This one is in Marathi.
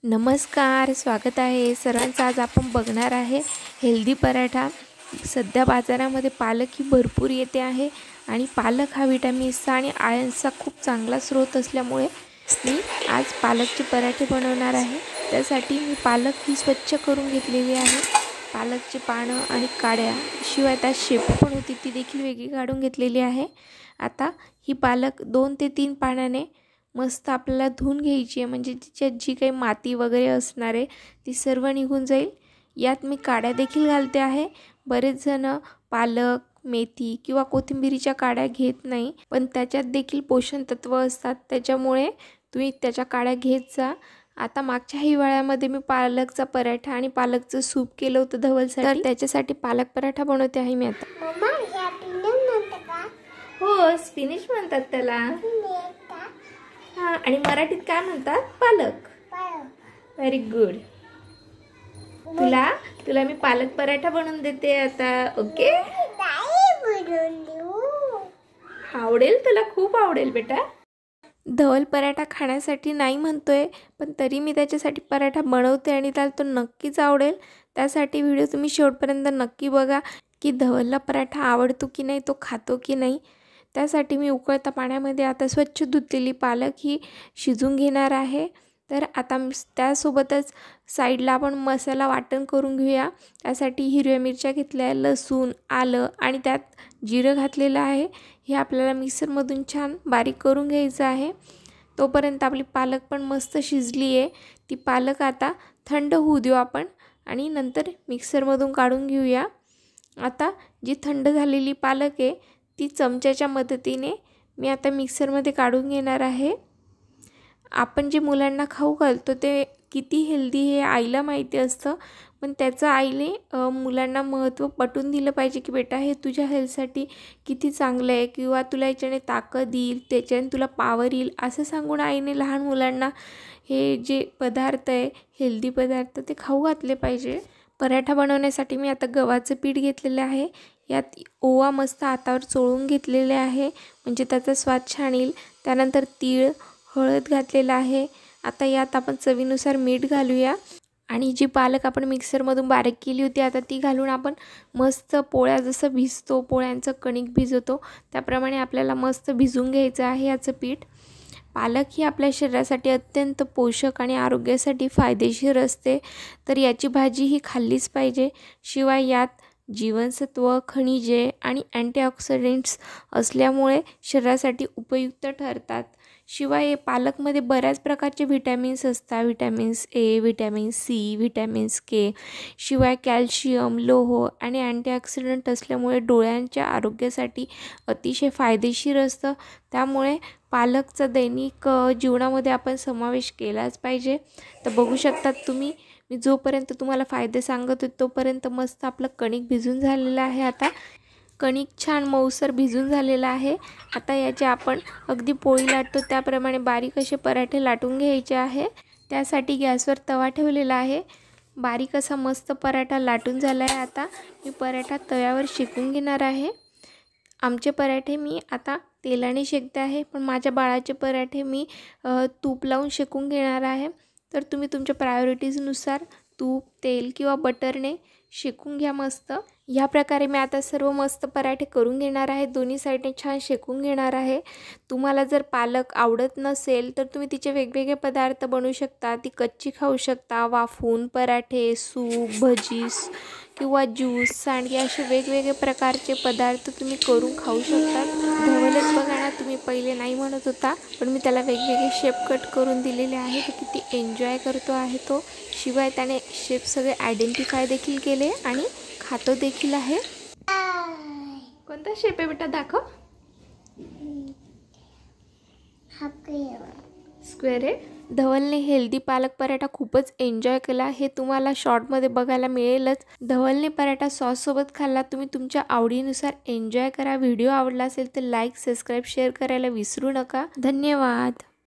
नमस्कार, स्वागत आहे सर्वांचं। आज आपण बघणार आहे हेल्दी पराठा। सध्या बाजारामध्ये पालक ही भरपूर येते आहे आणि पालक हा विटॅमिन्सचा आणि आयर्नचा खूप चांगला स्रोत असल्यामुळे मी आज पालकचे पराठे बनवणार आहे। त्यासाठी मी पालक ही स्वच्छ करून घेतलेली आहे। पालकचे पानं आणि काड्या शिवाय त्या शेपू पण होती ती देखील वेगळी काढून घेतलेली आहे। आता ही पालक 2 ते 3 पाण्याने मस्त आपल्याला धुवून घ्यायची आहे, म्हणजे तिच्यात जी काही माती वगैरे असणार आहे ती सर्व निघून जाईल। यात मी काड्या देखील घालते आहे। बरेच जण पालक, मेथी किंवा कोथिंबीरीच्या काड्या घेत नाही, पण त्याच्यात देखील पोषण तत्व असतात, त्याच्यामुळे तुम्ही त्याच्या काड्या घेत जा। आता मागच्या हिवाळ्यामध्ये मी पालकचा पराठा आणि पालकचं सूप केलं होतं धवलसाठी, तर त्याच्यासाठी पालक पराठा बनवते आहे मी आता। मम्मा हे स्पिनच म्हणतात का? हो, स्पिनिश म्हणतात त्याला। हां, आणि मराठीत काय म्हणतात? पालक। Very good. तुला मी पालक पराठा बनवून देते आता, ओके? आवडेल तुला, खूप आवडेल बेटा। धवल पराठा खाण्यासाठी नाही म्हणतोय, पण तरी मी त्याच्यासाठी पराठा बनवते आणि त्याला तो नक्कीच आवडेल। त्यासाठी व्हिडिओ तुम्ही शेवटपर्यंत नक्की बघा की धवलला पराठा आवडतो की नाही, तो खातो की नाही। त्यासाठी मी उकळत्या पाण्यामध्ये आता स्वच्छ धुतलेली पालक ही शिजून घेणार आहे। तर आता त्यासोबतच साईडला आपण मसाला वाटण करून घेऊया। त्यासाठी हिरव्या मिरच्या घेतल्या, लसूण, आलं आणि त्यात जिरं घातलेलं आहे। हे आपल्याला मिक्सरमधून छान बारीक करून घ्यायचं आहे। तोपर्यंत आपली पालक पण मस्त शिजली आहे। ती पालक आता थंड होऊ देऊ आपण आणि नंतर मिक्सरमधून काढून घेऊया। आता जी थंड झालेली पालक आहे ती चमच्याच्या मदतीने मी आता मिक्सरमध्ये काढून घेणार आहे। आपण जे मुलांना खाऊ घालतो ते किती हेल्दी हे आईला माहिती असतं, पण त्याचं आईने मुलांना महत्त्व पटवून दिलं पाहिजे की बेटा हे तुझ्या हेल्थसाठी किती चांगलं आहे किंवा तुला याच्याने ताकद येईल, त्याच्याने तुला पावर येईल, असं सांगून आईने लहान मुलांना हे जे पदार्थ आहे हेल्दी पदार्थ ते खाऊ घातले पाहिजे। पराठा बनवण्यासाठी मी आता गव्हाचं पीठ घेतलेलं आहे। यात ओवा मस्त हातावर चोळून घेतलेले आहे, म्हणजे त्याचा स्वाद छान येईल। त्यानंतर तीळ, हळद घातलेला आहे। आता यात आपण चवीनुसार मीठ घालूया आणि जी पालक आपण मिक्सरमधून बारीक केली होती आता ती घालून आपण मस्त पोळ्या जसं भिजतो, पोळ्यांचं कणिक भिजवतो त्याप्रमाणे आपल्याला मस्त भिजवून घ्यायचं आहे याचं पीठ। पालक ही आपल्या शरीरासाठी अत्यंत पोषक आणि आरोग्यासाठी फायदेशीर असते, तर याची भाजी ही खाल्लीच पाहिजे। शिवाय यात जीवनसत्व, खनिजे आणि अँटीऑक्सिडंट्स असल्यामुळे शरीरासाठी उपयुक्त ठरतात। शिवाय पालकमध्ये बऱ्याच प्रकारचे व्हिटॅमिन्स असतात, व्हिटॅमिन्स ए, व्हिटॅमिन सी, व्हिटॅमिन्स के, शिवाय कॅल्शियम, लोह आणि अँटीऑक्सिडंट असल्यामुळे डोळ्यांच्या आरोग्यासाठी अतिशय फायदेशीर असतं। त्यामुळे पालकचा दैनिक जीवनामध्ये आपण समावेश केलाच पाहिजे। तर बघू शकतात तुम्ही, मी जोपर्यंत तुम्हाला फायदे सांगत होते तोपर्यंत मस्त आपलं कणिक भिजून झालेलं आहे। आता कणिक छान मऊसर भिजून झालेलं आहे। आता याचे आपण अगदी पोळी लाटतो त्याप्रमाणे बारीक असे पराठे लाटून घ्यायचे आहे। त्यासाठी गॅसवर तवा ठेवलेला आहे। बारीक असा मस्त पराठा लाटून झाला आहे। आता मी पराठा तव्यावर शेकून घेणार आहे। आमचे पराठे मी आता तेलाने शेकते आहे, पण माझ्या बाळाचे पराठे मी तूप लावून शेकून घेणार आहे। तर तुम्ही तुमच्या प्रायोरिटीजनुसार तूप, तेल किंवा बटरने शेकून घ्या मस्त। ह्या प्रकारे मी आता सर्व मस्त पराठे करून घेणार आहे, दोन्ही साईडने छान शेकून घेणार आहे। तुम्हाला जर पालक आवडत नसेल तर तुम्ही तिचे वेगवेगळे पदार्थ बनवू शकता, ती कच्ची खाऊ शकता, वाफवून पराठे, सूप, भजी किंवा ज्यूस, सांडगे असे वेगवेगळे प्रकारचे पदार्थ तुम्ही करून खाऊ शकता। धवलच बघा ना, तुम्ही पहिले नाही म्हणत होता, पण मी त्याला वेगवेगळे शेप कट करून दिलेले आहे, तर किती एन्जॉय करतो आहे तो। शिवाय त्याने शेप सगळे आयडेंटिफाय देखील केले आणि खातो देखील आहे। कोणता शेप आहे बेटा, दाखव। स्क्वेअर आहे। धवलने हेल्दी पालक पराठा खूपच एन्जॉय केला, हे तुम्हाला शॉर्टमध्ये बघायला मिळेलच। धवलने पराठा सॉससोबत खाल्ला। तुम्ही तुमच्या आवडीनुसार एन्जॉय करा। व्हिडिओ आवडला असेल तर लाईक, सबस्क्राईब, शेअर करायला विसरू नका। धन्यवाद।